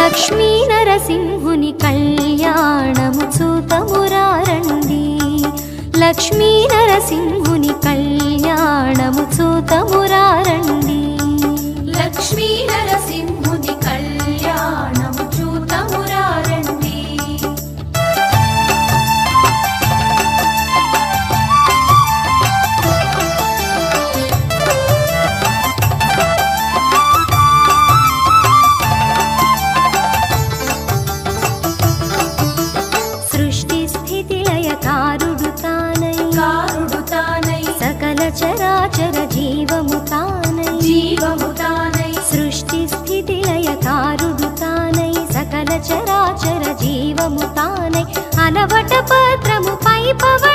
లక్ష్మీ నరసింహుని కళ్యాణము చూతమురారండి లక్ష్మీ నరసింహుని కళ్యాణము చూతమురారండి లక్ష్మీ నరసింహుని కళ్యాణము చూతమురారండి సృష్టి స్థితి లయకారుడు తానై సకల చరాచర జీవము తానై సృష్టి స్థితి లయకారుడు తానై సకల చరాచర జీవము తానై అలవట పత్రము పై పవ